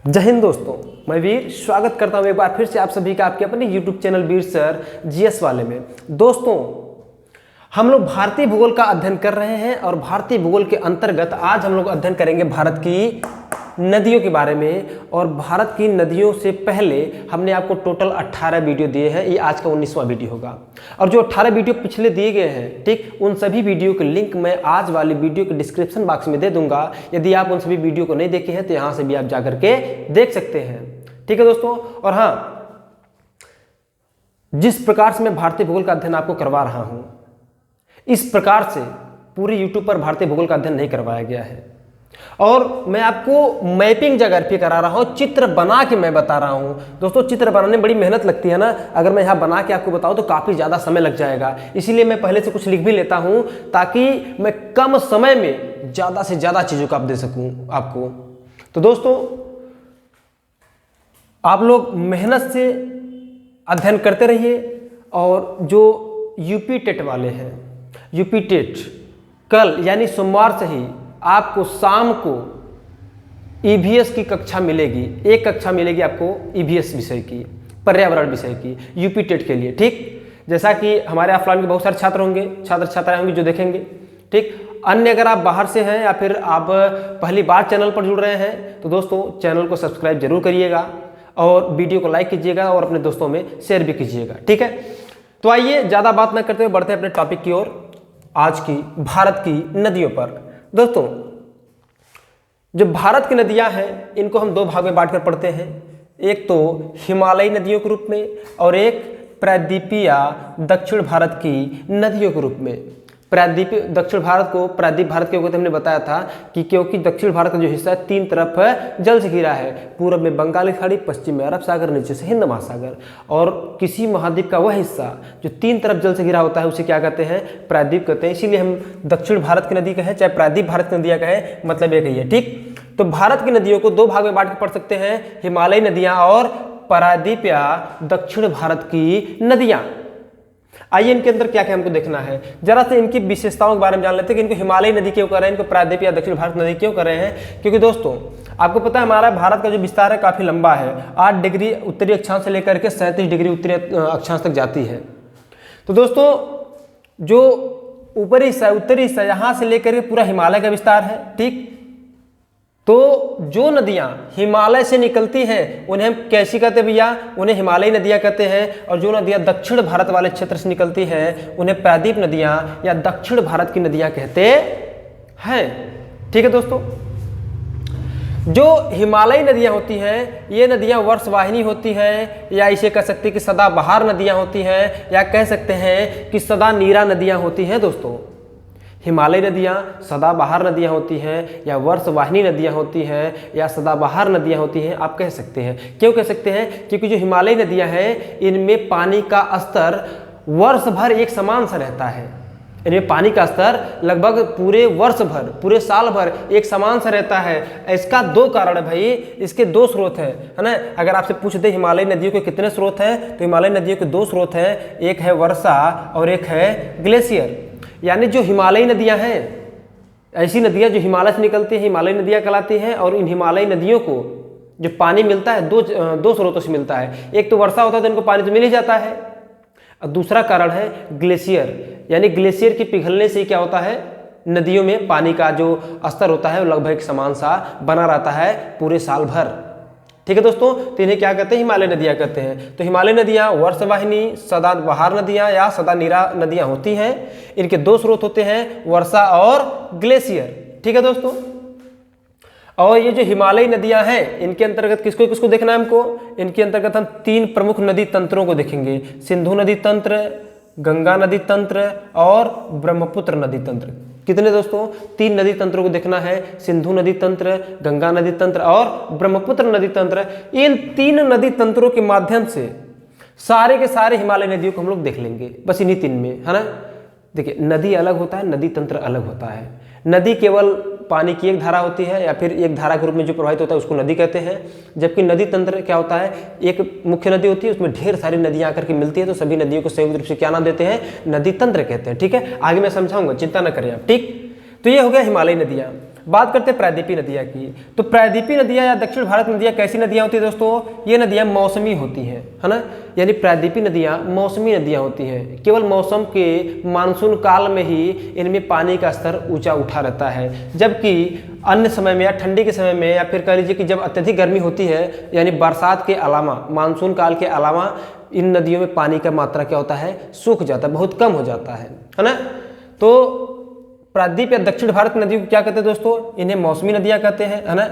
जय हिंद दोस्तों, मैं वीर स्वागत करता हूं एक बार फिर से आप सभी का आपके अपने YouTube चैनल वीर सर जीएस वाले में। दोस्तों, हम लोग भारतीय भूगोल का अध्ययन कर रहे हैं और भारतीय भूगोल के अंतर्गत आज हम लोग अध्ययन करेंगे भारत की नदियों के बारे में। और भारत की नदियों से पहले हमने आपको टोटल 18 वीडियो दिए हैं, ये आज का 19वां वीडियो होगा। और जो 18 वीडियो पिछले दिए गए हैं, ठीक, उन सभी वीडियो के लिंक मैं आज वाली वीडियो के डिस्क्रिप्शन बॉक्स में दे दूंगा। यदि आप उन सभी वीडियो को नहीं देखे हैं तो यहाँ से भी आप जा करके देख सकते हैं। ठीक है दोस्तों, और हाँ, जिस प्रकार से मैं भारतीय भूगोल का अध्ययन आपको करवा रहा हूँ, इस प्रकार से पूरे यूट्यूब पर भारतीय भूगोल का अध्ययन नहीं करवाया गया है। और मैं आपको मैपिंग ज्योग्राफी करा रहा हूँ, चित्र बना के मैं बता रहा हूँ। दोस्तों, चित्र बनाने में बड़ी मेहनत लगती है ना। अगर मैं यहाँ बना के आपको बताऊँ तो काफ़ी ज़्यादा समय लग जाएगा, इसीलिए मैं पहले से कुछ लिख भी लेता हूँ ताकि मैं कम समय में ज़्यादा से ज़्यादा चीज़ों को आप दे सकूँ आपको। तो दोस्तों, आप लोग मेहनत से अध्ययन करते रहिए। और जो यूपी टेट वाले हैं, यूपी टेट कल यानी सोमवार से ही आपको शाम को ईवीएस की कक्षा मिलेगी। एक कक्षा मिलेगी आपको ईवीएस विषय की, पर्यावरण विषय की, यूपी टेट के लिए। ठीक, जैसा कि हमारे ऑफलाइन के बहुत सारे छात्र होंगे, छात्र छात्राएं होंगी जो देखेंगे। ठीक, अन्य अगर आप बाहर से हैं या फिर आप पहली बार चैनल पर जुड़ रहे हैं तो दोस्तों चैनल को सब्सक्राइब जरूर करिएगा और वीडियो को लाइक कीजिएगा और अपने दोस्तों में शेयर भी कीजिएगा। ठीक है, तो आइए ज़्यादा बात न करते हुए बढ़ते हैं अपने टॉपिक की ओर, आज की भारत की नदियों पर। दोस्तों, जो भारत की नदियां हैं इनको हम दो भाग में बांट कर पढ़ते हैं। एक तो हिमालयी नदियों के रूप में और एक प्रायद्वीपीय दक्षिण भारत की नदियों के रूप में। प्रायद्वीपीय दक्षिण भारत को प्रायद्वीप भारत के हमने बताया था कि क्योंकि दक्षिण भारत का जो हिस्सा है तीन तरफ जल से घिरा है। पूर्व में बंगाल की खाड़ी, पश्चिम में अरब सागर, नीचे से हिंद महासागर। और किसी महाद्वीप का वह हिस्सा जो तीन तरफ जल से घिरा होता है उसे क्या कहते हैं? प्रायद्वीप कहते हैं। इसीलिए हम दक्षिण भारत की नदी कहें चाहे प्रायद्वीप भारत की नदियाँ कहें, मतलब एक ही है। ठीक, तो भारत की नदियों को दो भाग में बांट के पढ़ सकते हैं, हिमालयी नदियाँ और प्रायद्वीपीय दक्षिण भारत की नदियाँ। आइए इनके अंदर क्या क्या हमको देखना है, जरा से इनकी विशेषताओं के बारे में जान लेते हैं कि इनको हिमालयी नदी क्यों कर रहे हैं, इनको प्रायद्वीपीय दक्षिण भारत नदी क्यों कर रहे हैं। क्योंकि दोस्तों, आपको पता है हमारा भारत का जो विस्तार है काफ़ी लंबा है। 8 डिग्री उत्तरी अक्षांश से लेकर के 37 डिग्री उत्तरी अक्षांश तक जाती है। तो दोस्तों, जो ऊपरी हिस्सा, उत्तरी हिस्सा, यहाँ से लेकर के पूरा हिमालय का विस्तार है। ठीक, तो जो नदियां हिमालय से निकलती हैं उन्हें हम कैसी कहते हैं भैया? उन्हें हिमालयी नदियां कहते हैं। और जो नदियां दक्षिण भारत वाले क्षेत्र से निकलती हैं उन्हें प्रायद्वीप नदियां या दक्षिण भारत की नदियां कहते हैं। ठीक है दोस्तों, जो हिमालयी नदियां होती हैं ये नदियां वर्षवाहिनी होती हैं, या इसे कह सकते हैं कि सदाबहार नदियां होती हैं, या कह सकते हैं कि सदा नीरा नदियां होती हैं। दोस्तों, हिमालयी नदियाँ सदाबहार नदियाँ होती हैं, या वर्षवाहिनी नदियाँ होती हैं, या सदाबहार नदियाँ होती हैं, आप कह सकते हैं। क्यों कह सकते हैं? क्योंकि जो हिमालयी नदियाँ हैं इनमें पानी का स्तर वर्ष भर एक समान सा रहता है। इनमें पानी का स्तर लगभग पूरे वर्ष भर, पूरे साल भर एक समान सा रहता है। इसका दो कारण है भाई, इसके दो स्रोत हैं, है ना। अगर आपसे पूछ दे हिमालयी नदियों के कितने स्रोत हैं, तो हिमालयी नदियों के दो स्रोत हैं, एक है वर्षा और एक है ग्लेशियर। यानी जो हिमालयी नदियां हैं, ऐसी नदियां जो हिमालय से निकलती हैं हिमालयी नदियां कहलाती हैं। और इन हिमालयी नदियों को जो पानी मिलता है दो स्रोतों से मिलता है। एक तो वर्षा होता है तो इनको पानी तो मिल ही जाता है, और दूसरा कारण है ग्लेशियर। यानी ग्लेशियर के पिघलने से क्या होता है, नदियों में पानी का जो स्तर होता है वो लगभग एक समान सा बना रहता है पूरे साल भर। ठीक है दोस्तों, तो इन्हें क्या कहते हैं? हिमालयी नदियाँ कहते हैं। तो हिमालयी नदियाँ वर्षवाहिनी, सदाबहार नदियाँ या सदा नीरा नदियाँ होती हैं। इनके दो स्रोत होते हैं, वर्षा और ग्लेशियर। ठीक है दोस्तों, और ये जो हिमालयी नदियाँ हैं इनके अंतर्गत किसको किसको देखना है हमको? इनके अंतर्गत हम तीन प्रमुख नदी तंत्रों को देखेंगे, सिंधु नदी तंत्र, गंगा नदी तंत्र और ब्रह्मपुत्र नदी तंत्र। कितने दोस्तों? तीन नदी तंत्रों को देखना है, सिंधु नदी तंत्र, गंगा नदी तंत्र और ब्रह्मपुत्र नदी तंत्र। इन तीन नदी तंत्रों के माध्यम से सारे के सारे हिमालय नदियों को हम लोग देख लेंगे, बस इन्हीं तीन में, है ना। देखिए, नदी अलग होता है, नदी तंत्र अलग होता है। नदी केवल पानी की एक धारा होती है या फिर एक धारा के रूप में जो प्रवाहित होता है उसको नदी कहते हैं। जबकि नदी तंत्र क्या होता है, एक मुख्य नदी होती है उसमें ढेर सारी नदियां आकर के मिलती है, तो सभी नदियों को संयुक्त रूप से क्या नाम देते हैं? नदी तंत्र कहते हैं। ठीक है, आगे मैं समझाऊंगा, चिंता न करें आप। ठीक, तो ये हो गया हिमालयी नदियाँ। बात करते हैं प्रायद्वीपीय नदियाँ की। तो प्रायद्वीपीय नदियाँ या दक्षिण भारत नदियाँ कैसी नदियाँ होती है दोस्तों? ये नदियाँ मौसमी होती हैं, है ना। यानी प्रायद्वीपीय नदियाँ मौसमी नदियाँ होती हैं। केवल मौसम के मानसून काल में ही इनमें पानी का स्तर ऊंचा उठा रहता है, जबकि अन्य समय में या ठंडी के समय में या फिर कह लीजिए कि जब अत्यधिक गर्मी होती है, यानी बरसात के अलावा, मानसून काल के अलावा इन नदियों में पानी का मात्रा क्या होता है? सूख जाता है, बहुत कम हो जाता है ना। तो प्रायद्वीप या दक्षिण भारत की नदियों को क्या कहते हैं दोस्तों? इन्हें मौसमी नदियाँ कहते हैं, है ना।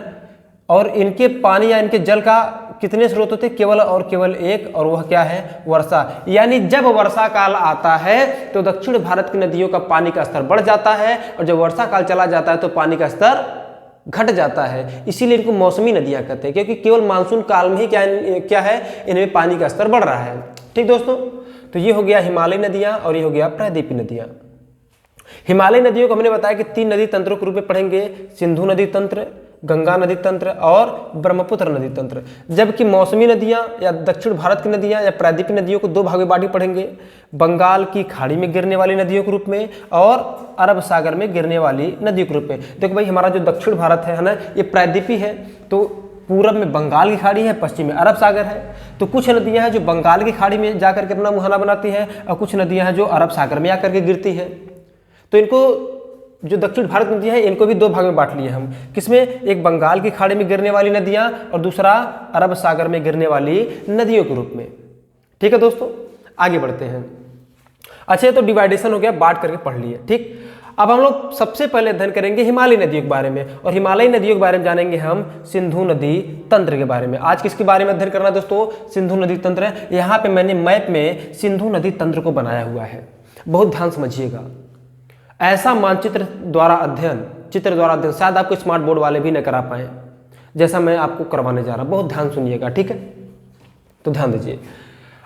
और इनके पानी या इनके जल का कितने स्रोत होते हैं? केवल और केवल एक, और वह क्या है? वर्षा। यानी जब वर्षा काल आता है तो दक्षिण भारत की नदियों का पानी का स्तर बढ़ जाता है, और जब वर्षा काल चला जाता है तो पानी का स्तर घट जाता है। इसीलिए इनको मौसमी नदियाँ कहते हैं, क्योंकि केवल मानसून काल में ही क्या है? इनमें पानी का स्तर बढ़ रहा है। ठीक दोस्तों, तो ये हो गया हिमालयी नदियाँ और ये हो गया प्रायद्वीपीय नदियाँ। हिमालयी नदियों को हमने बताया कि 3 नदी तंत्रों के रूप में पढ़ेंगे, सिंधु नदी तंत्र, गंगा नदी तंत्र और ब्रह्मपुत्र नदी तंत्र। जबकि मौसमी नदियां या दक्षिण भारत की नदियां या प्रायद्वीपीय नदियों को 2 भाग में बांट पढ़ेंगे, बंगाल की खाड़ी में गिरने वाली नदियों के रूप में और अरब सागर में गिरने वाली नदियों के रूप में। देखो भाई, हमारा जो दक्षिण भारत है ना, ये प्रायद्वीपीय है, तो पूरब में बंगाल की खाड़ी है, पश्चिम में अरब सागर है। तो कुछ नदियां हैं जो बंगाल की खाड़ी में जाकर के अपना मुहाना बनाती हैं, और कुछ नदियां हैं जो अरब सागर में आकर के गिरती है। तो इनको जो दक्षिण भारत नदियां हैं, इनको भी 2 भाग में बांट लिए हम। किसमें? एक बंगाल की खाड़ी में गिरने वाली नदियां और दूसरा अरब सागर में गिरने वाली नदियों के रूप में। ठीक है दोस्तों, आगे बढ़ते हैं। अच्छा, तो डिवाइडेशन हो गया, बांट करके पढ़ लिए। ठीक, अब हम लोग सबसे पहले अध्ययन करेंगे हिमालयी नदियों के बारे में, और हिमालयी नदियों के बारे में जानेंगे हम सिंधु नदी तंत्र के बारे में। आज किसके बारे में अध्ययन करना है दोस्तों? सिंधु नदी तंत्र। यहाँ पे मैंने मैप में सिंधु नदी तंत्र को बनाया हुआ है, बहुत ध्यान समझिएगा। ऐसा मानचित्र द्वारा अध्ययन, चित्र द्वारा अध्ययन शायद आपको स्मार्ट बोर्ड वाले भी न करा पाए, जैसा मैं आपको करवाने जा रहा हूं। बहुत ध्यान सुनिएगा, ठीक है? तो ध्यान दीजिए।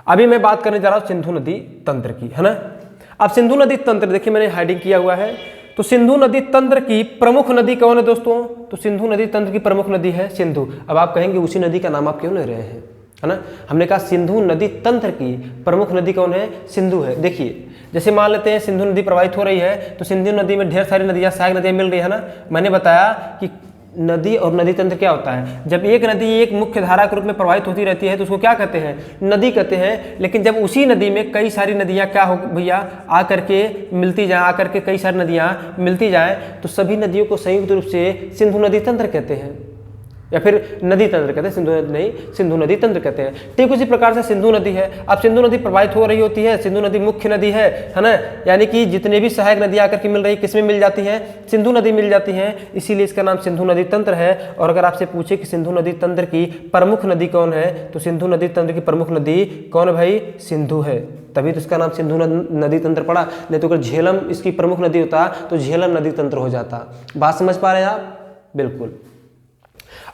अभी मैं बात करने जा रहा हूं सिंधु नदी तंत्र की, है ना। अब सिंधु नदी तंत्र देखिए, मैंने हेडिंग किया हुआ है। तो सिंधु नदी तंत्र की प्रमुख नदी कौन है दोस्तों? तो सिंधु नदी तंत्र की प्रमुख नदी है सिंधु। अब आप कहेंगे उसी नदी का नाम आप क्यों ले रहे हैं, है ना। हमने कहा सिंधु नदी तंत्र की प्रमुख नदी कौन है? सिंधु है। देखिए, जैसे मान लेते हैं सिंधु नदी प्रवाहित हो रही है, तो सिंधु नदी में ढेर सारी नदियाँ, सहायक नदियाँ मिल रही है ना। मैंने बताया कि नदी और नदी तंत्र क्या होता है? जब एक नदी एक मुख्य धारा के रूप में प्रवाहित होती रहती है तो उसको क्या कहते हैं? नदी कहते हैं। लेकिन जब उसी नदी में कई सारी नदियाँ क्या हो भैया, आकर के मिलती जाए, आकर के कई सारी नदियाँ मिलती जाए, तो सभी नदियों को संयुक्त रूप से सिंधु नदी तंत्र कहते हैं, या फिर नदी तंत्र कहते हैं, सिंधु नदी नहीं, सिंधु नदी तंत्र कहते हैं। ठीक उसी प्रकार से सिंधु नदी है। अब सिंधु नदी प्रवाहित हो रही होती है, सिंधु नदी मुख्य नदी है ना। यानी कि जितने भी सहायक नदी आकर के मिल रही, किसमें मिल जाती हैं? सिंधु नदी मिल जाती हैं, इसीलिए इसका नाम सिंधु नदी तंत्र है। और अगर आपसे पूछे कि सिंधु नदी तंत्र की प्रमुख नदी कौन है, तो सिंधु नदी तंत्र की प्रमुख नदी कौन है भाई? सिंधु है। तभी तो इसका नाम सिंधु नदी तंत्र पड़ा। नहीं तो अगर झेलम इसकी प्रमुख नदी होता तो झेलम नदी तंत्र हो जाता। बात समझ पा रहे हैं आप? बिल्कुल।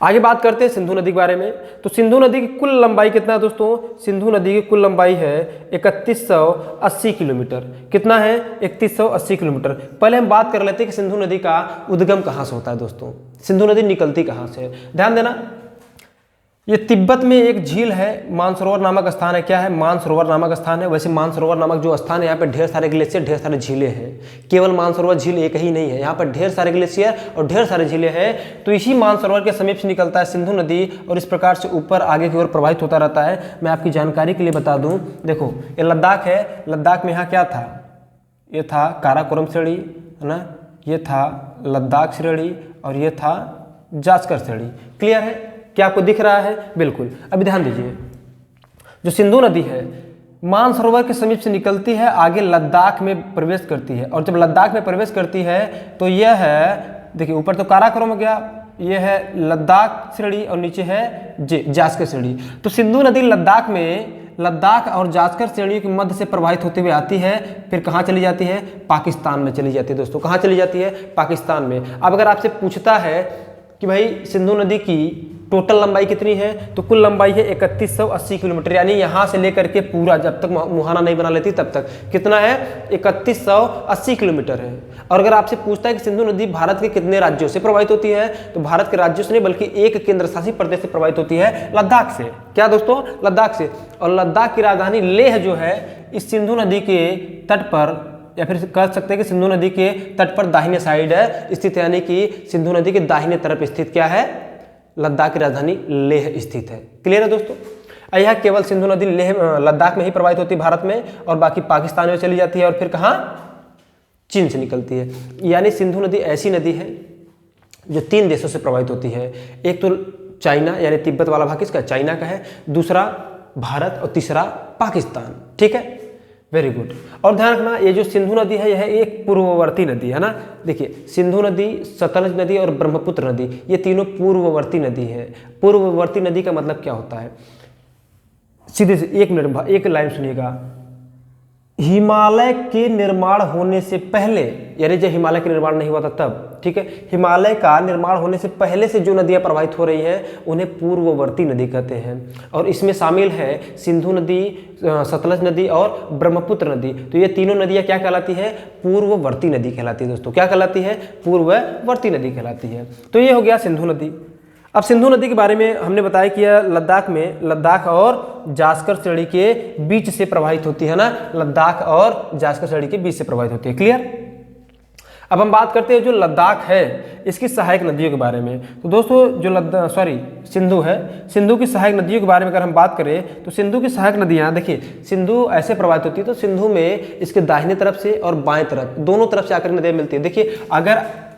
आगे बात करते हैं सिंधु नदी के बारे में। तो सिंधु नदी की कुल लंबाई कितना है दोस्तों? सिंधु नदी की कुल लंबाई है 3180 किलोमीटर। कितना है? 3180 किलोमीटर। पहले हम बात कर लेते हैं कि सिंधु नदी का उद्गम कहाँ से होता है दोस्तों, सिंधु नदी निकलती कहाँ से। ध्यान देना, ये तिब्बत में एक झील है, मानसरोवर नामक स्थान है। क्या है? मानसरोवर नामक स्थान है। वैसे मानसरोवर नामक जो स्थान है, यहाँ पे ढेर सारे ग्लेशियर, ढेर सारे झीलें हैं। केवल मानसरोवर झील एक ही नहीं है, यहाँ पर ढेर सारे ग्लेशियर और ढेर सारे झीलें हैं। तो इसी मानसरोवर के समीप से निकलता है सिंधु नदी, और इस प्रकार से ऊपर आगे की ओर प्रवाहित होता रहता है। मैं आपकी जानकारी के लिए बता दूँ, देखो ये लद्दाख है। लद्दाख में यहाँ क्या था? ये था काराकोरम श्रेणी, है ना, ये था लद्दाख श्रेणी, और ये था जास्कर श्रेणी। क्लियर है? क्या आपको दिख रहा है? बिल्कुल। अभी ध्यान दीजिए, जो सिंधु नदी है मानसरोवर के समीप से निकलती है, आगे लद्दाख में प्रवेश करती है, और जब लद्दाख में प्रवेश करती है तो यह है, देखिए ऊपर तो काराकोरम हो गया, यह है लद्दाख श्रेणी, और नीचे है जास्कर श्रेणी। तो सिंधु नदी लद्दाख में, लद्दाख और जास्कर श्रेणियों के मध्य से प्रवाहित होते हुए आती है, फिर कहाँ चली जाती है? पाकिस्तान में चली जाती है दोस्तों। कहाँ चली जाती है? पाकिस्तान में। अब अगर आपसे पूछता है कि भाई सिंधु नदी की टोटल लंबाई कितनी है, तो कुल लंबाई है 3180 किलोमीटर। यानी यहाँ से लेकर के पूरा, जब तक मुहाना नहीं बना लेती तब तक, कितना है? 3180 किलोमीटर है। और अगर आपसे पूछता है कि सिंधु नदी भारत के कितने राज्यों से प्रवाहित होती है, तो भारत के राज्यों से नहीं बल्कि एक केंद्र शासित प्रदेश से प्रवाहित होती है, लद्दाख से। क्या दोस्तों? लद्दाख से। और लद्दाख की राजधानी लेह जो है, इस सिंधु नदी के तट पर या फिर कह सकते हैं कि सिंधु नदी के तट पर दाहिने साइड है स्थित, यानी कि सिंधु नदी के दाहिने तरफ स्थित क्या है, लद्दाख की राजधानी लेह स्थित है। क्लियर है दोस्तों। यह केवल सिंधु नदी लेह लद्दाख में ही प्रवाहित होती है भारत में, और बाकी पाकिस्तान में चली जाती है और फिर कहाँ, चीन से निकलती है। यानी सिंधु नदी ऐसी नदी है जो 3 देशों से प्रवाहित होती है। एक तो चाइना यानी तिब्बत वाला भाग किसका, चाइना का है, दूसरा भारत और तीसरा पाकिस्तान। ठीक है, वेरी गुड। और ध्यान रखना ये जो सिंधु नदी है यह एक पूर्ववर्ती नदी है ना। देखिए सिंधु नदी, सतलज नदी और ब्रह्मपुत्र नदी ये तीनों पूर्ववर्ती नदी है। पूर्ववर्ती नदी का मतलब क्या होता है, सीधे से 1 मिनट एक लाइन सुनिएगा। हिमालय के निर्माण होने से पहले, यानी जब हिमालय का निर्माण नहीं हुआ था तब, ठीक है, हिमालय का निर्माण होने से पहले से जो नदियां प्रवाहित हो रही हैं उन्हें पूर्ववर्ती नदी कहते हैं। और इसमें शामिल है सिंधु नदी, सतलज नदी और ब्रह्मपुत्र नदी। तो ये तीनों नदियां क्या कहलाती है, पूर्ववर्ती नदी कहलाती है दोस्तों। क्या कहलाती है, पूर्ववर्ती नदी कहलाती है। तो ये हो गया सिंधु नदी। अब सिंधु नदी के बारे में हमने बताया कि यह लद्दाख और जास्कर श्रेणी के बीच से प्रवाहित होती है ना, लद्दाख और जास्कर श्रेणी के बीच से प्रवाहित होती है। क्लियर। अब हम बात करते हैं जो लद्दाख है इसकी सहायक नदियों के बारे में। तो दोस्तों जो सिंधु है, सिंधु की सहायक नदियों के बारे में अगर हम बात करें तो सिंधु की सहायक नदियां, देखिए सिंधु ऐसे प्रवाहित होती है, तो सिंधु में इसके दाहिने तरफ से और बाएं तरफ दोनों तरफ से आकर नदियां मिलती है। देखिए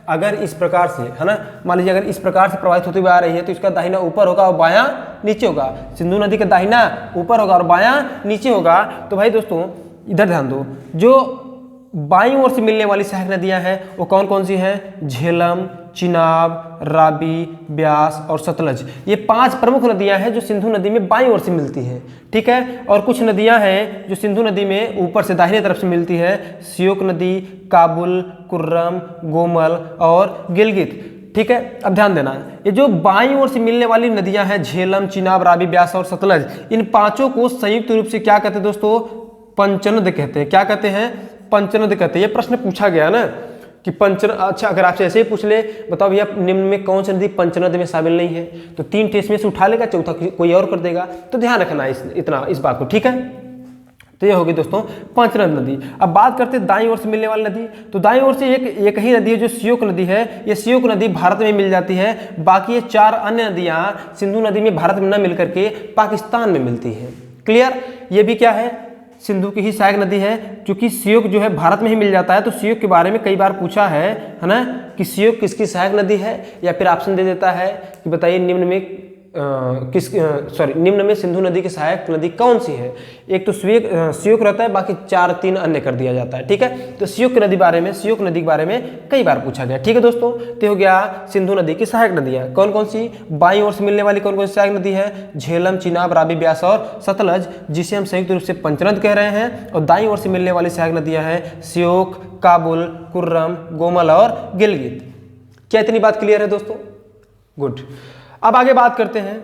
अगर इस प्रकार से है ना, मान लीजिए अगर इस प्रकार से प्रवाहित होती हुई आ रही है तो इसका दाहिना ऊपर होगा और बायां नीचे होगा। सिंधु नदी का दाहिना ऊपर होगा और बायां नीचे होगा। तो भाई दोस्तों इधर ध्यान दो, जो बाईं ओर से मिलने वाली सहायक नदियां हैं वो कौन कौन सी हैं, झेलम, चिनाब, राबी, ब्यास और सतलज। ये 5 प्रमुख नदियां हैं जो सिंधु नदी में बाईं ओर से मिलती हैं। ठीक है, और कुछ नदियां हैं जो सिंधु नदी में ऊपर से दाहिने तरफ से मिलती है, श्योक नदी, काबुल, कुर्रम, गोमल और गिलगित। ठीक है, अब ध्यान देना, ये जो बाईं ओर से मिलने वाली नदियां हैं झेलम, चिनाब, राबी, ब्यास और सतलज, इन 5 को संयुक्त रूप से क्या कहते हैं दोस्तों, पंचनद कहते हैं। क्या कहते हैं, पंचनद कहते हैं। ये प्रश्न पूछा गया ना कि पंचनद, अच्छा अगर आपसे ऐसे ही पूछ ले, बताओ भैया निम्न में कौन सी नदी पंचनद में शामिल नहीं है, तो 3 टेस्ट में से उठा लेगा, चौथा कोई और कर देगा। तो ध्यान रखना इस बात को। ठीक है, तो ये होगी दोस्तों पंचनद नदी। अब बात करते हैं दाईं ओर से मिलने वाली नदी। तो दाईं ओर से एक ही नदी है जो श्योक नदी है। ये श्योक नदी भारत में मिल जाती है, बाकी ये 4 अन्य नदियां सिंधु नदी में भारत में न मिलकर के पाकिस्तान में मिलती है। क्लियर। ये भी क्या है, सिंधु की ही सहायक नदी है। क्योंकि श्योक जो है भारत में ही मिल जाता है, तो श्योक के बारे में कई बार पूछा है ना, कि श्योक किसकी सहायक नदी है, या फिर ऑप्शन दे देता है कि बताइए निम्न में सिंधु नदी की सहायक नदी कौन सी है। एक तो श्योक रहता है, बाकी 4-3 अन्य कर दिया जाता है। ठीक है, तो श्योक नदी के बारे में कई बार पूछा गया। ठीक है दोस्तों, तो हो गया सिंधु नदी की सहायक नदियां कौन कौन सी, बाईं ओर से मिलने वाली कौन कौन सी सहायक नदी है, झेलम, चिनाब, राबी, ब्यास और सतलज, जिसे हम संयुक्त रूप से पंचनद कह रहे हैं। और दाईं ओर से मिलने वाली सहायक नदियां हैं श्योक, काबुल, कुर्रम, गोमल और गिलगित। क्या इतनी बात क्लियर है दोस्तों? गुड। अब आगे बात करते हैं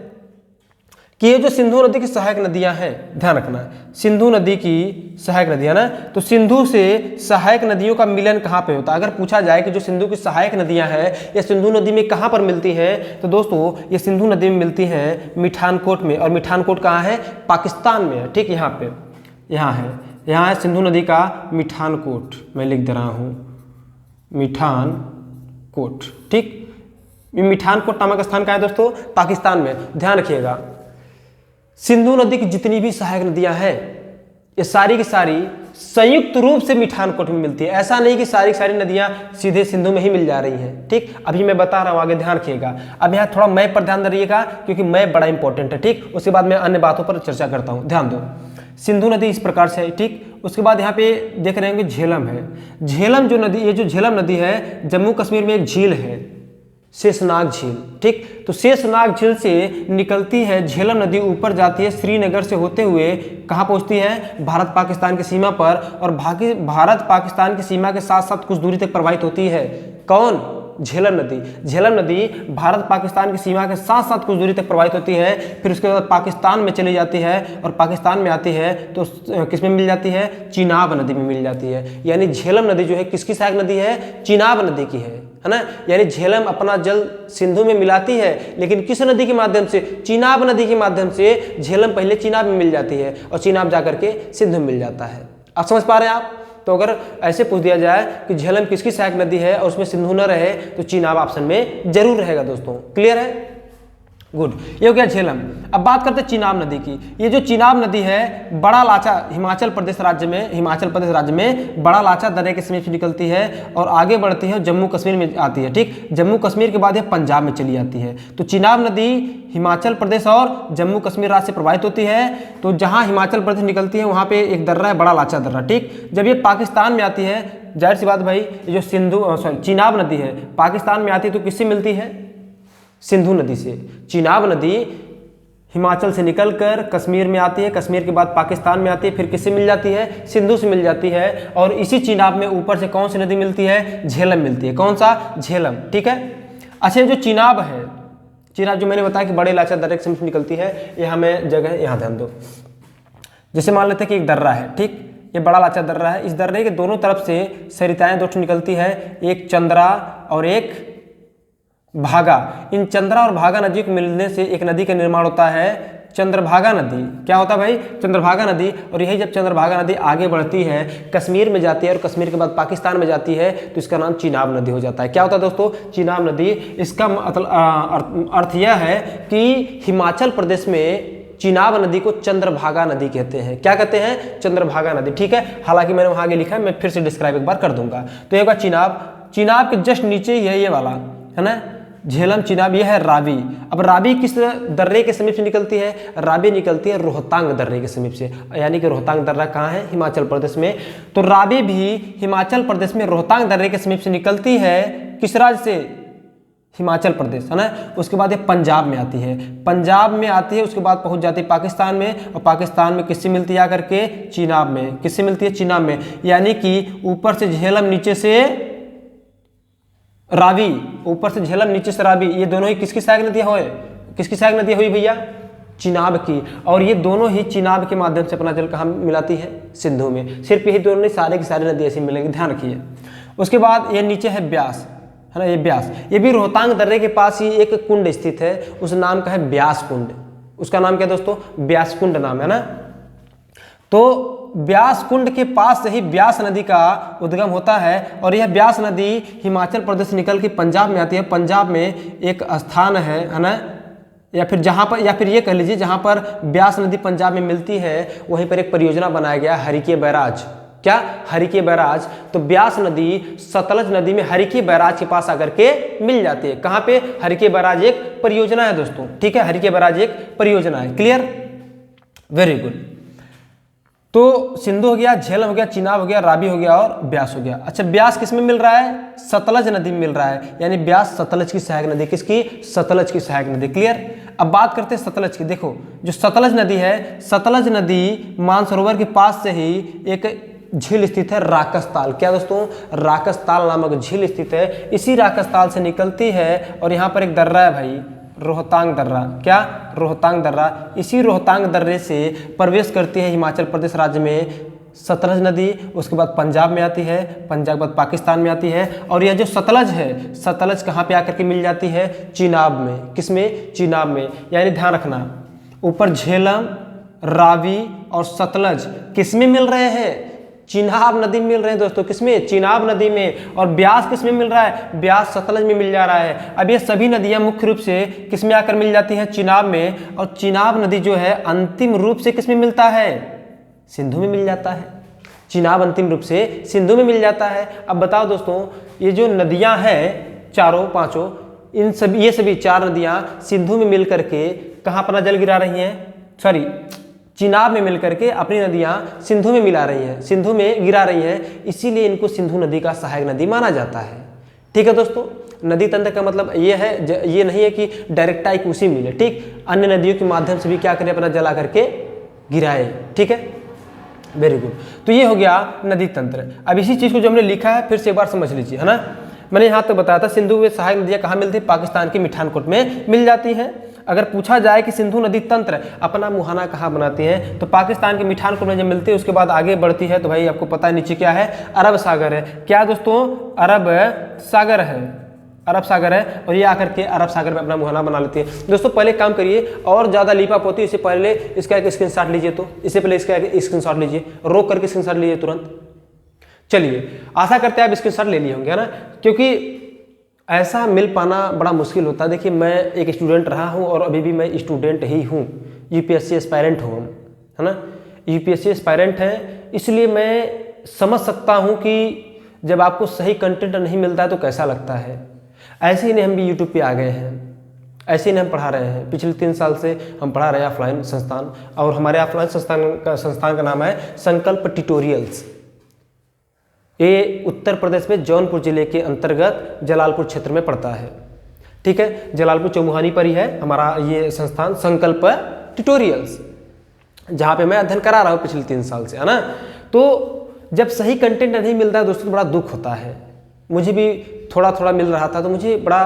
कि ये जो सिंधु नदी की सहायक नदियां हैं, ध्यान रखना, सिंधु नदी की सहायक नदियां ना, तो सिंधु से सहायक नदियों का मिलन कहाँ पे होता है। अगर पूछा जाए कि जो सिंधु की सहायक नदियां हैं ये सिंधु नदी में कहाँ पर मिलती हैं, तो दोस्तों ये सिंधु नदी में मिलती हैं मिठानकोट में। और मिठानकोट कहाँ है, पाकिस्तान में है। ठीक, यहाँ है सिंधु नदी का मिठानकोट, मैं लिख दे रहा हूँ मिठानकोट। ठीक, मिठानकोट नामक स्थान कहाँ है दोस्तों, पाकिस्तान में। ध्यान रखिएगा, सिंधु नदी की जितनी भी सहायक नदियां हैं ये सारी की सारी संयुक्त रूप से मिठानकोट में मिलती है। ऐसा नहीं कि सारी की सारी नदियां सीधे सिंधु में ही मिल जा रही हैं। ठीक, अभी मैं बता रहा हूं, आगे ध्यान रखिएगा। अब यहाँ थोड़ा मैप पर ध्यान दीजिएगा क्योंकि मैप बड़ा इंपॉर्टेंट है। ठीक, उसके बाद मैं अन्य बातों पर चर्चा करता हूँ। ध्यान दो, सिंधु नदी इस प्रकार से है। ठीक, उसके बाद यहाँ पे देख रहे होंगे झेलम है। झेलम जो नदी, ये जो झेलम नदी है जम्मू कश्मीर में एक झील है, शेषनाग झील। ठीक, तो शेषनाग झील से निकलती है झेलम नदी, ऊपर जाती है श्रीनगर से होते हुए कहाँ पहुँचती है, भारत पाकिस्तान की सीमा पर। और भारत पाकिस्तान की सीमा के साथ साथ कुछ दूरी तक प्रवाहित होती है। कौन, झेलम नदी। झेलम नदी भारत पाकिस्तान की सीमा के साथ साथ कुछ दूरी तक प्रवाहित होती है, फिर उसके बाद पाकिस्तान में चली जाती है और पाकिस्तान में आती है तो किस में मिल जाती है, चिनाब नदी में मिल जाती है। यानी झेलम नदी जो है किसकी सहायक नदी है, चिनाब नदी की है ना। यानी झेलम अपना जल सिंधु में मिलाती है, लेकिन किस नदी के माध्यम से, चिनाब नदी के माध्यम से। झेलम पहले चिनाब में मिल जाती है और चिनाब जाकर के सिंधु में मिल जाता है। आप समझ पा रहे हैं आप? तो अगर ऐसे पूछ दिया जाए कि झेलम किसकी सहायक नदी है और उसमें सिंधु न रहे तो चिनाब ऑप्शन में जरूर रहेगा दोस्तों। क्लियर है, गुड। ये हो गया झेलम। अब बात करते हैं चिनाब नदी की। ये जो चिनाब नदी है बड़ा लाचा हिमाचल प्रदेश राज्य में बड़ा लाचा दर्रे के समीप से निकलती है और आगे बढ़ती है, जम्मू कश्मीर में आती है। ठीक, जम्मू कश्मीर के बाद ये पंजाब में चली जाती है। तो चिनाब नदी हिमाचल प्रदेश और जम्मू कश्मीर राज्य से प्रवाहित होती है। तो जहाँ हिमाचल प्रदेश निकलती है वहाँ पे एक दर्रा है, बड़ा लाचा दर्रा। ठीक, जब ये पाकिस्तान में आती है, जाहिर सी बात भाई, ये जो चिनाब नदी है पाकिस्तान में आती है तो किससे मिलती है? सिंधु नदी से। चिनाब नदी हिमाचल से निकलकर कश्मीर में आती है, कश्मीर के बाद पाकिस्तान में आती है, फिर किससे मिल जाती है? सिंधु से मिल जाती है। और इसी चिनाब में ऊपर से कौन सी नदी मिलती है? झेलम मिलती है। कौन सा? झेलम। ठीक है। अच्छा, जो चिनाब है, चिनाब जो मैंने बताया कि बड़े लाचा दर्रे से निकलती है, ये हमें जगह यहाँ ध्यान दो। जैसे मान लेते हैं कि एक दर्रा है, ठीक, ये बड़ा लाचा दर्रा है। इस दर्रे के दोनों तरफ से सरिताएं दो निकलती है, एक चंद्रा और एक भागा। इन चंद्रा और भागा नदी को मिलने से एक नदी का निर्माण होता है, चंद्रभागा नदी। क्या होता है भाई? चंद्रभागा नदी। और यही जब चंद्रभागा नदी आगे बढ़ती है, कश्मीर में जाती है और कश्मीर के बाद पाकिस्तान में जाती है तो इसका नाम चिनाब नदी हो जाता है। क्या होता है दोस्तों? चिनाब नदी। इसका मतलब अर्थ यह है कि हिमाचल प्रदेश में चिनाब नदी को चंद्रभागा नदी कहते हैं। क्या कहते हैं? चंद्रभागा नदी। ठीक है, हालांकि मैंने वहां आगे लिखा है, मैं फिर से डिस्क्राइब एक बार कर दूंगा। तो एक बार चिनाब के जस्ट नीचे ही है ये वाला, है ना, झेलम चिनाब। ये है रावी। अब रावी किस दर्रे के समीप से निकलती है? रावी निकलती है रोहतांग दर्रे के समीप से, यानी कि रोहतांग दर्रा कहाँ है? हिमाचल प्रदेश में। तो रावी भी हिमाचल प्रदेश में रोहतांग दर्रे के समीप से निकलती है। किस राज्य से? हिमाचल प्रदेश, है ना। उसके बाद ये पंजाब में आती है, पंजाब में आती है, उसके बाद पहुंच जाती है पाकिस्तान में, और पाकिस्तान में किससे मिलती है आकर के? चिनाब में। किससे मिलती है? चिनाब में। यानी कि ऊपर से झेलम, नीचे से रावी, ऊपर से झेलम, नीचे से रावी, ये दोनों ही किसकी सहायक नदियां हुए? किसकी सहायक नदियां हुई भैया? चिनाब की। और ये दोनों ही चिनाब के माध्यम से अपना जल कहाँ मिलाती है? सिंधु में। सिर्फ यही दोनों नहीं, सारे की सारी नदी ऐसी मिलेंगी, ध्यान रखिए। उसके बाद ये नीचे है ब्यास, है ना, ये ब्यास। ये भी रोहतांग दर्रे के पास ही एक कुंड स्थित है, उस नाम का है ब्यास कुंड। उसका नाम क्या दोस्तों? ब्यास कुंड नाम है ना। तो ब्यास कुंड के पास से ही ब्यास नदी का उद्गम होता है और यह ब्यास नदी हिमाचल प्रदेश से निकल के पंजाब में आती है। पंजाब में एक स्थान है ना, या फिर जहाँ पर, या फिर ये कह लीजिए जहाँ पर ब्यास नदी पंजाब में मिलती है वहीं पर एक परियोजना बनाया गया, हरिके बैराज। क्या? हरिके बैराज। तो ब्यास नदी सतलज नदी में हरिके बैराज के पास आकर के मिल जाती है। कहाँ पे? हरिके बैराज एक परियोजना है दोस्तों। ठीक है, हरिके बैराज एक परियोजना है। Clear, very good. तो सिंधु हो गया, झेलम हो गया, चिनाब हो गया, रावी हो गया और ब्यास हो गया। अच्छा, ब्यास किस में मिल रहा है? सतलज नदी में मिल रहा है, यानी ब्यास सतलज की सहायक नदी। किसकी? सतलज की सहायक नदी। क्लियर। अब बात करते हैं सतलज की। देखो, जो सतलज नदी है, सतलज नदी मानसरोवर के पास से ही एक झील स्थित है, राकसताल। क्या दोस्तों? राकसताल नामक झील स्थित है। इसी राकसताल से निकलती है और यहाँ पर एक दर्रा है भाई, रोहतांग दर्रा। क्या? रोहतांग दर्रा। इसी रोहतांग दर्रे से प्रवेश करती है हिमाचल प्रदेश राज्य में सतलज नदी, उसके बाद पंजाब में आती है, पंजाब के बाद पाकिस्तान में आती है। और यह जो सतलज है, सतलज कहाँ पे आकर के मिल जाती है? चिनाब में। किसमें? चिनाब में। यानी ध्यान रखना, ऊपर झेलम, रावी और सतलज किसमें मिल रहे हैं? चिनाब नदी में मिल रहे हैं दोस्तों। किसमें? चिनाब नदी में। और ब्यास किसमें मिल रहा है? ब्यास सतलज में मिल जा रहा है। अब ये सभी नदियां मुख्य रूप से किसमें आकर मिल जाती हैं? चिनाब में। और चिनाब नदी जो है अंतिम रूप से किसमें मिलता है? सिंधु में मिल जाता है। चिनाब अंतिम रूप से सिंधु में मिल जाता है। अब बताओ दोस्तों, ये जो नदियां हैं चारों पांचों, इन सभी, ये सभी चार नदियां सिंधु में मिल करके कहाँ अपना जल गिरा रही हैं? सॉरी, चिनाब में मिलकर के अपनी नदियां सिंधु में मिला रही हैं, सिंधु में गिरा रही हैं। इसीलिए इनको सिंधु नदी का सहायक नदी माना जाता है। ठीक है दोस्तों, नदी तंत्र का मतलब ये है, ये नहीं है कि डायरेक्ट आई उसी मिले। ठीक, अन्य नदियों के माध्यम से भी क्या करें? अपना जला करके गिराए। ठीक है, वेरी गुड। तो ये हो गया नदी तंत्र। अब इसी चीज को जो हमने लिखा है फिर से एक बार समझ लीजिए, है ना। मैंने यहाँ तक बताया था सिंधु में सहायक नदियाँ कहाँ मिलती है? पाकिस्तान के मिठानकोट में मिल जाती हैं। अगर पूछा जाए कि सिंधु नदी तंत्र अपना मुहाना कहाँ बनाती है, तो पाकिस्तान के मिठानकोट में जब मिलती है उसके बाद आगे बढ़ती है तो भाई आपको पता है नीचे क्या है? अरब सागर है। क्या दोस्तों? अरब सागर है, अरब सागर है। और ये आकर के अरब सागर में अपना मुहाना बना लेती है। दोस्तों पहले काम करिए, और ज़्यादा लीपअप होती है इससे पहले इसका एक स्क्रीनशॉट लीजिए। तो इससे पहले इसका एक स्क्रीनशॉट लीजिए, रोक करके स्क्रीनशॉट लीजिए तुरंत। चलिए, आशा करते हैं आप स्क्रीनशॉट ले लिए होंगे, है ना, क्योंकि ऐसा मिल पाना बड़ा मुश्किल होता है। देखिए, मैं एक स्टूडेंट रहा हूँ और अभी भी मैं स्टूडेंट ही हूँ, यूपीएससी एस्पायरेंट हूँ हम, है ना, यूपीएससी एस्पायरेंट है, इसलिए मैं समझ सकता हूँ कि जब आपको सही कंटेंट नहीं मिलता है तो कैसा लगता है। ऐसे ही नहीं हम भी यूट्यूब पे आ गए हैं, ऐसे ही नहीं हम पढ़ा रहे हैं, पिछले 3 साल से हम पढ़ा रहे हैं ऑफलाइन संस्थान, और हमारे ऑफलाइन संस्थान का नाम है संकल्प ट्यूटोरियल्स। ये उत्तर प्रदेश में जौनपुर जिले के अंतर्गत जलालपुर क्षेत्र में पड़ता है, ठीक है, जलालपुर चौमुहानी पर ही है हमारा ये संस्थान संकल्प ट्यूटोरियल्स, जहाँ पे मैं अध्ययन करा रहा हूँ पिछले 3 साल से, है ना। तो जब सही कंटेंट नहीं मिलता है दोस्तों, बड़ा दुख होता है। मुझे भी थोड़ा थोड़ा मिल रहा था तो मुझे बड़ा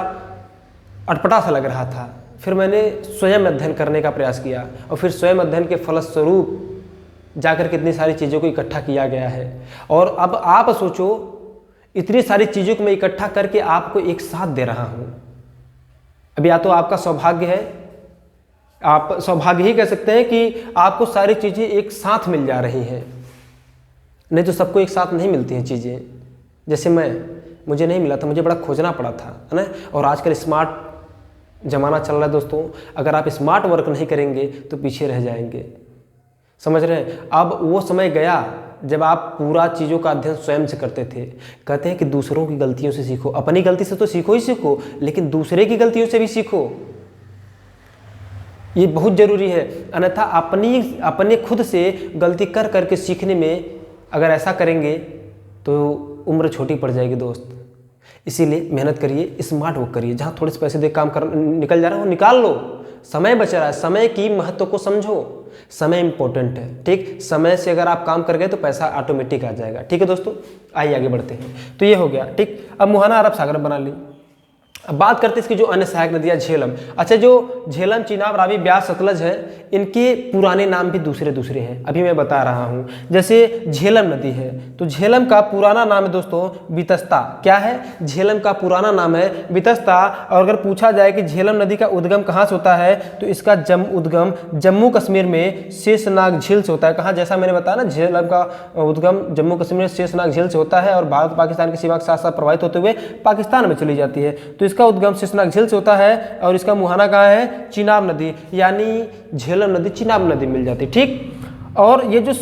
अटपटा सा लग रहा था। फिर मैंने स्वयं अध्ययन करने का प्रयास किया, और फिर स्वयं अध्ययन के फलस्वरूप जाकर कितनी सारी चीज़ों को इकट्ठा किया गया है। और अब आप सोचो, इतनी सारी चीज़ों को मैं इकट्ठा करके आपको एक साथ दे रहा हूँ। अब या तो आपका सौभाग्य है, आप सौभाग्य ही कह सकते हैं कि आपको सारी चीज़ें एक साथ मिल जा रही हैं, नहीं तो सबको एक साथ नहीं मिलती हैं चीज़ें। जैसे मुझे नहीं मिला था, मुझे बड़ा खोजना पड़ा था, है ना। और आजकल स्मार्ट ज़माना चल रहा है दोस्तों, अगर आप स्मार्ट वर्क नहीं करेंगे तो पीछे रह जाएंगे, समझ रहे हैं। अब वो समय गया जब आप पूरा चीज़ों का अध्ययन स्वयं से करते थे। कहते हैं कि दूसरों की गलतियों से सीखो, अपनी गलती से तो सीखो ही सीखो, लेकिन दूसरे की गलतियों से भी सीखो, ये बहुत ज़रूरी है। अन्यथा अपने खुद से गलती कर करके सीखने में अगर ऐसा करेंगे तो उम्र छोटी पड़ जाएगी दोस्त। इसीलिए मेहनत करिए, स्मार्ट वर्क करिए, जहाँ थोड़े से पैसे दे काम कर निकल जा रहा है वो निकाल लो। समय बच रहा है, समय की महत्व को समझो, समय इंपॉर्टेंट है, ठीक। समय से अगर आप काम कर गए तो पैसा ऑटोमेटिक आ जाएगा, ठीक है दोस्तों। आइए आगे बढ़ते हैं। तो ये हो गया, ठीक। अब मुहाना अरब सागर बना ली। अब बात करते हैं इसकी जो अन्य सहायक नदियाँ, झेलम। अच्छा, जो झेलम, चिनाब, रावी, ब्यास, सतलज है, इनके पुराने नाम भी दूसरे दूसरे हैं, अभी मैं बता रहा हूँ। जैसे झेलम नदी है तो झेलम का पुराना नाम है दोस्तों बितस्ता। क्या है? झेलम का पुराना नाम है बितस्ता। और अगर पूछा जाए कि झेलम नदी का उद्गम कहाँ से होता है तो इसका उद्गम जम्मू कश्मीर में शेषनाग झील से होता है। कहाँ? जैसा मैंने बताया ना, झेलम का उद्गम जम्मू कश्मीर में शेषनाग झील से होता है और भारत पाकिस्तान की सीमा के साथ साथ प्रवाहित होते हुए पाकिस्तान में चली जाती है। तो इसका उद्गम शेषनाग झील से होता है और इसका मुहाना कहाँ है? चिनाब नदी, यानी झेलम नदी चिनाब नदी मिल जाती है, ठीक। और ये जो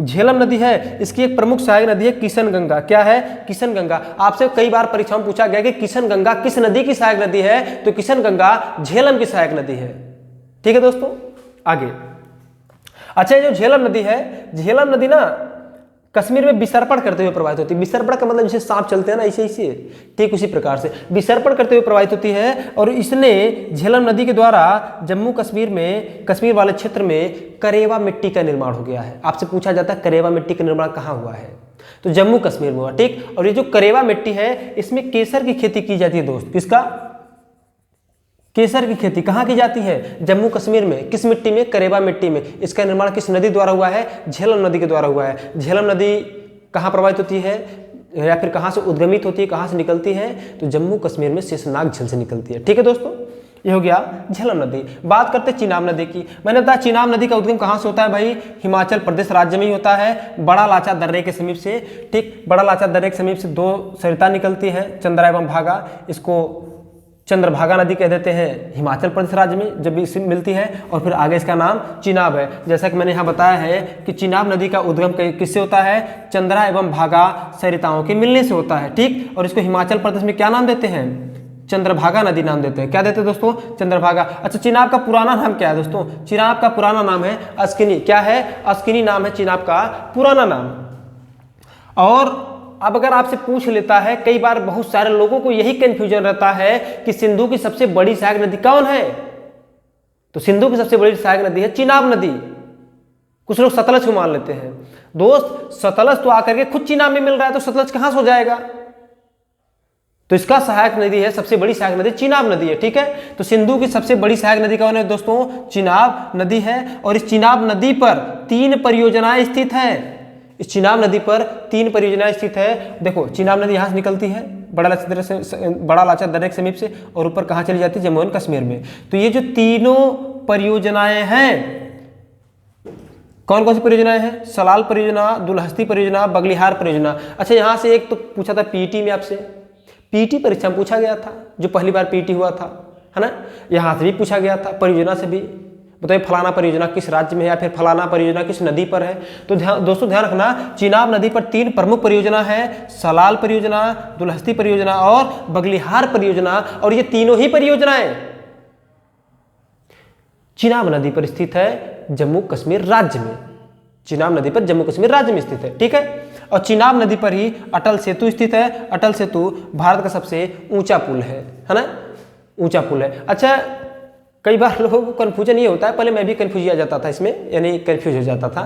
झेलम नदी है इसकी एक प्रमुख सहायक नदी है किशन गंगा। क्या है? किशन गंगा। आपसे कई बार परीक्षा में पूछा गया कि किशन गंगा किस नदी की सहायक नदी है, तो किशन गंगा झेलम की सहायक नदी है, ठीक है दोस्तों। आगे, अच्छा, ये जो झेलम नदी है, झेलम नदी ना कश्मीर में विसर्पण करते हुए प्रवाहित होती है। विसर्पण का मतलब जैसे सांप चलते हैं ना, ऐसे ठीक उसी प्रकार से विसर्पण करते हुए प्रवाहित होती है। और इसने झेलम नदी के द्वारा जम्मू कश्मीर में, कश्मीर वाले क्षेत्र में करेवा मिट्टी का निर्माण हो गया है। आपसे पूछा जाता है करेवा मिट्टी का निर्माण कहाँ हुआ है, तो जम्मू कश्मीर में हुआ, ठीक। और ये जो करेवा मिट्टी है इसमें केसर की खेती की जाती है दोस्त। किसका? केसर की खेती कहाँ की जाती है? जम्मू कश्मीर में। किस मिट्टी में? करेवा मिट्टी में। इसका निर्माण किस नदी द्वारा हुआ है? झेलम नदी के द्वारा हुआ है। झेलम नदी कहाँ प्रवाहित होती है या फिर कहाँ से उद्गमित होती है, कहाँ से निकलती है? तो जम्मू कश्मीर में शेषनाग झील से निकलती है, ठीक है दोस्तों। ये हो गया झेलम नदी। बात करते हैं चिनाब नदी की। मैंने बताया चिनाब नदी का उद्गम कहाँ से होता है भाई? हिमाचल प्रदेश राज्य में ही होता है, बड़ा लाचा दर्रे के समीप से, ठीक। बड़ा लाचा दर्रे के समीप से 2 सरिता निकलती है, चंद्रा एवं भागा। इसको चंद्रभागा नदी कह देते हैं हिमाचल प्रदेश राज्य में जब इसे मिलती है। और फिर आगे इसका नाम चिनाब है। जैसा कि मैंने यहाँ बताया है कि चिनाब नदी का उद्गम किससे होता है? चंद्रा एवं भागा सरिताओं के मिलने से होता है, ठीक। और इसको हिमाचल प्रदेश में क्या नाम देते हैं? चंद्रभागा नदी नाम देते हैं। क्या देते हैं दोस्तों? चंद्रभागा। अच्छा, चिनाब का पुराना नाम क्या है दोस्तों? चिनाब का पुराना नाम है अस्किनी। क्या है? अस्किनी नाम है चिनाब का पुराना नाम। और अब अगर आपसे पूछ लेता है, कई बार बहुत सारे लोगों को यही कंफ्यूजन रहता है कि सिंधु की सबसे बड़ी सहायक नदी कौन है, तो सिंधु की सबसे बड़ी सहायक नदी है चिनाब नदी। कुछ लोग सतलज को मान लेते हैं। दोस्त, सतलज तो आकर के खुद चिनाब में मिल रहा है, तो सतलज कहां से हो जाएगा? तो इसका सहायक नदी है, सबसे बड़ी सहायक नदी चिनाब नदी है, ठीक है। तो सिंधु की सबसे बड़ी सहायक नदी कौन है दोस्तों? चिनाब नदी है। और इस चिनाब नदी पर 3 परियोजनाएं स्थित हैं। इस चिनाब नदी पर 3 परियोजनाएं स्थित है। देखो, चिनाब नदी यहाँ से निकलती है बड़ा लाचा दर्रे के समीप से, और ऊपर कहाँ चली जाती है? जम्मू एंड कश्मीर में। तो ये जो तीनों परियोजनाएं हैं कौन कौन सी परियोजनाएं हैं? सलाल परियोजना, दुलहस्ती परियोजना, बगलिहार परियोजना। अच्छा, यहाँ से एक तो पूछा था पीटी में आपसे, पीटी परीक्षा में पूछा गया था, जो पहली बार पीटी हुआ था, है ना। यहाँ से भी पूछा गया था, परियोजना से भी। बताइए फलाना परियोजना किस राज्य में है, या फिर फलाना परियोजना किस नदी पर है। तो दोस्तों ध्यान रखना, चिनाब नदी पर 3 प्रमुख परियोजना है, सलाल परियोजना, दुलहस्ती परियोजना और बगलिहार परियोजना। और ये तीनों ही परियोजनाएं चिनाब नदी पर स्थित है, जम्मू कश्मीर राज्य में। चिनाब नदी पर जम्मू कश्मीर राज्य में स्थित है, ठीक है। और चिनाब नदी पर ही अटल सेतु स्थित है। अटल सेतु भारत का सबसे ऊंचा पुल है ना, ऊंचा पुल है। अच्छा, कई बार लोगों को कन्फ्यूजन ये होता है, पहले मैं भी कन्फ्यूज हो जाता था इसमें, यानी कन्फ्यूज हो जाता था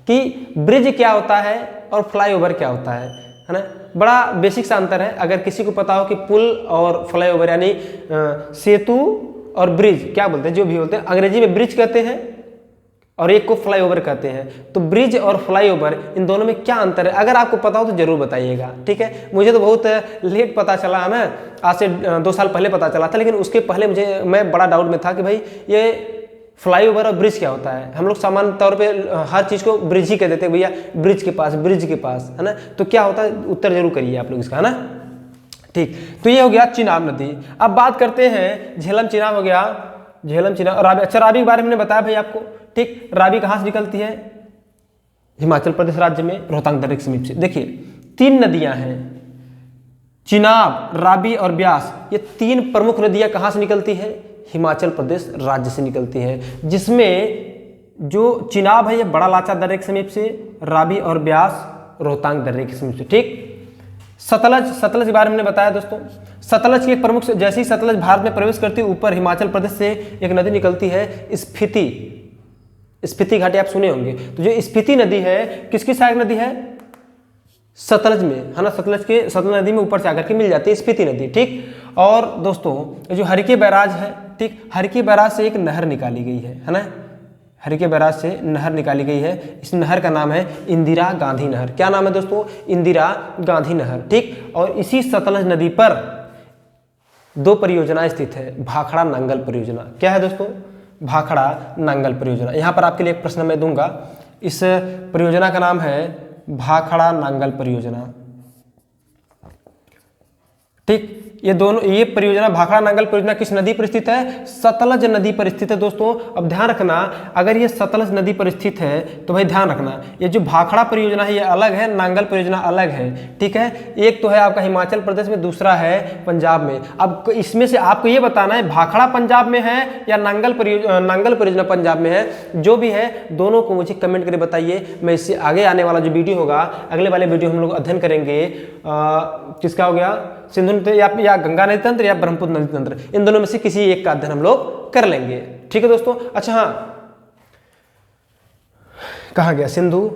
कि ब्रिज क्या होता है और फ्लाईओवर क्या होता है ना। बड़ा बेसिक सा अंतर है। अगर किसी को पता हो कि पुल और फ्लाईओवर यानी सेतु और ब्रिज क्या बोलते हैं, जो भी बोलते हैं, अंग्रेजी में ब्रिज कहते हैं और एक को फ्लाईओवर कहते हैं। तो ब्रिज और फ्लाईओवर इन दोनों में क्या अंतर है, अगर आपको पता हो तो जरूर बताइएगा, ठीक है। मुझे तो बहुत लेट पता चला है ना, आज से 2 साल पहले पता चला था, लेकिन उसके पहले मैं बड़ा डाउट में था कि भाई ये फ्लाईओवर और ब्रिज क्या होता है। हम लोग सामान्य तौर पे हर चीज़ को ब्रिज ही कह देते हैं, भैया ब्रिज के पास, ब्रिज के पास, है ना। तो क्या होता है, उत्तर जरूर करिए आप लोग इसका, है ना। ठीक, तो ये हो गया चिनाब नदी। अब बात करते हैं, झेलम चिनाब हो गया, झेलम चिनाब, रावी। अच्छा, रावी के बारे में मैंने बताया भाई आपको, ठीक। रावी कहाँ से निकलती है? हिमाचल प्रदेश राज्य में, रोहतांग दर्रे के समीप से। देखिए 3 नदियां हैं, चिनाब, रावी और ब्यास। ये 3 प्रमुख नदियां कहाँ से निकलती हैं? हिमाचल प्रदेश राज्य से निकलती हैं, जिसमें जो चिनाब है ये बड़ा लाचा दर्रे के समीप से, रावी और ब्यास रोहतांग दर्रे के समीप से, ठीक। सतलज, सतलज के बारे में बताया दोस्तों। सतलज की एक प्रमुख, जैसे ही सतलज भारत में प्रवेश करती है, ऊपर हिमाचल प्रदेश से एक नदी निकलती है, स्पीति। स्पीति घाटी आप सुने होंगे। तो जो स्पीति नदी है, किसकी सहायक नदी है? सतलज में, है ना। सतलज नदी में ऊपर से आकर के मिल जाती है स्पीति नदी, ठीक। और दोस्तों जो हरिके बैराज है, ठीक, हरिके बैराज से एक नहर निकाली गई है ना। हरिके बैराज से नहर निकाली गई है, इस नहर का नाम है इंदिरा गांधी नहर। क्या नाम है दोस्तों? इंदिरा गांधी नहर, ठीक। और इसी सतलज नदी पर 2 परियोजनाएं स्थित है, भाखड़ा नांगल परियोजना। क्या है दोस्तों? भाखड़ा नांगल परियोजना। यहाँ पर आपके लिए एक प्रश्न मैं दूंगा, इस परियोजना का नाम है भाखड़ा नांगल परियोजना, ठीक। ये परियोजना भाखड़ा नांगल परियोजना किस नदी पर स्थित है? सतलज नदी पर स्थित है दोस्तों। अब ध्यान रखना, अगर ये सतलज नदी पर स्थित है तो भाई ध्यान रखना, ये जो भाखड़ा परियोजना है ये अलग है, नांगल परियोजना अलग है, ठीक है। एक तो है आपका हिमाचल प्रदेश में, दूसरा है पंजाब में। अब इसमें से आपको ये बताना है भाखड़ा पंजाब में है या नांगल परियोजना पंजाब में है। जो भी है दोनों को मुझे कमेंट करके बताइए। मैं इससे आगे आने वाला जो वीडियो होगा, अगले वाले वीडियो हम लोग अध्ययन करेंगे किसका हो गया, सिंधु नदी या गंगा नदी तंत्र या ब्रह्मपुत्र नदी तंत्र, इन दोनों में से किसी एक का अध्ययन हम लोग कर लेंगे, ठीक है दोस्तों। अच्छा हाँ, कहा गया सिंधु,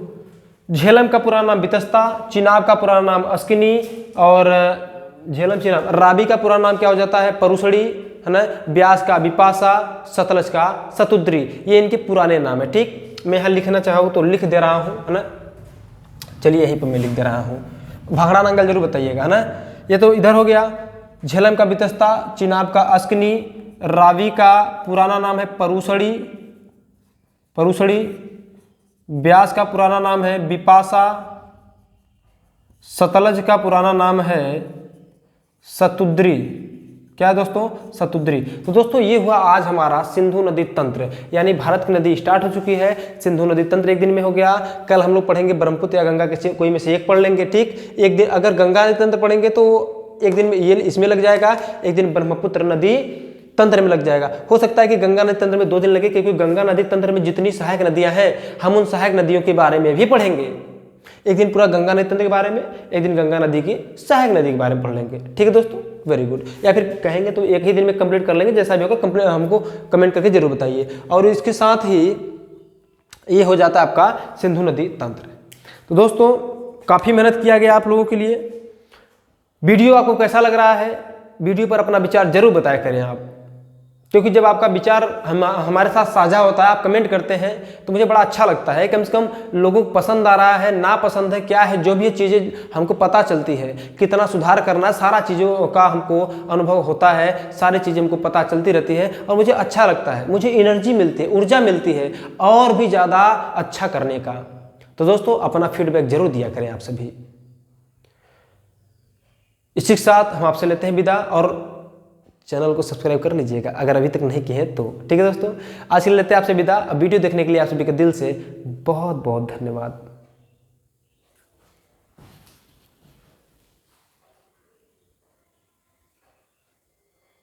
झेलम का पुराना नाम बितस्ता, चिनाब का पुराना नाम अस्किनी और झेलम चिनाब, रावी का पुराना नाम क्या हो जाता है? परुसड़ी, है ना। ब्यास का बिपाशा, सतलज का सतुद्री, ये इनके पुराने नाम है, ठीक। मैं यहाँ लिखना चाहूँ तो लिख दे रहा हूँ, है ना। चलिए यहीं पर मैं लिख दे रहा हूँ, भाखड़ा नांगल जरूर बताइएगा, है ना। ये तो इधर हो गया, झेलम का बितस्ता, चिनाब का अस्कनी, रावी का पुराना नाम है परुसड़ी, ब्यास का पुराना नाम है बिपाशा, सतलज का पुराना नाम है सतुद्री। क्या है दोस्तों? सतुद्री। तो दोस्तों ये हुआ आज हमारा सिंधु नदी तंत्र, यानी भारत की नदी स्टार्ट हो चुकी है। सिंधु नदी तंत्र एक दिन में हो गया। कल हम लोग पढ़ेंगे ब्रह्मपुत्र या गंगा के कोई में से एक पढ़ लेंगे, ठीक। एक दिन अगर गंगा नदी तंत्र पढ़ेंगे तो एक दिन में ये इसमें लग जाएगा, एक दिन ब्रह्मपुत्र नदी तंत्र में लग जाएगा। हो सकता है कि गंगा नदी तंत्र में 2 दिन लगे, क्योंकि गंगा नदी तंत्र में जितनी सहायक नदियां हैं हम उन सहायक नदियों के बारे में भी पढ़ेंगे। एक दिन पूरा गंगा नदी तंत्र के बारे में, एक दिन गंगा नदी की सहायक नदी के बारे में पढ़ लेंगे, ठीक है दोस्तों। Very good. या फिर कहेंगे तो एक ही दिन में कंप्लीट कर लेंगे, जैसा भी होगा हमको कमेंट करके जरूर बताइए। और इसके साथ ही ये हो जाता है आपका सिंधु नदी तंत्र। तो दोस्तों काफ़ी मेहनत किया गया आप लोगों के लिए। वीडियो आपको कैसा लग रहा है? वीडियो पर अपना विचार जरूर बताया करें आप। क्योंकि जब आपका विचार हमारे साथ साझा होता है, आप कमेंट करते हैं, तो मुझे बड़ा अच्छा लगता है। कम से कम लोगों को पसंद आ रहा है, ना पसंद है, क्या है, जो भी चीज़ें हमको पता चलती है, कितना सुधार करना है, सारा चीज़ों का हमको अनुभव होता है, सारी चीज़ें हमको पता चलती रहती है और मुझे अच्छा लगता है, मुझे एनर्जी मिलती है, ऊर्जा मिलती है और भी ज़्यादा अच्छा करने का। तो दोस्तों अपना फीडबैक जरूर दिया करें आप सभी। इसी के साथ हम आपसे लेते हैं विदा और चैनल को सब्सक्राइब कर लीजिएगा अगर अभी तक नहीं किए हैं तो। ठीक है दोस्तों, आज के लिए लेते हैं आपसे विदा। वीडियो देखने के लिए आप सभी का दिल से बहुत बहुत धन्यवाद।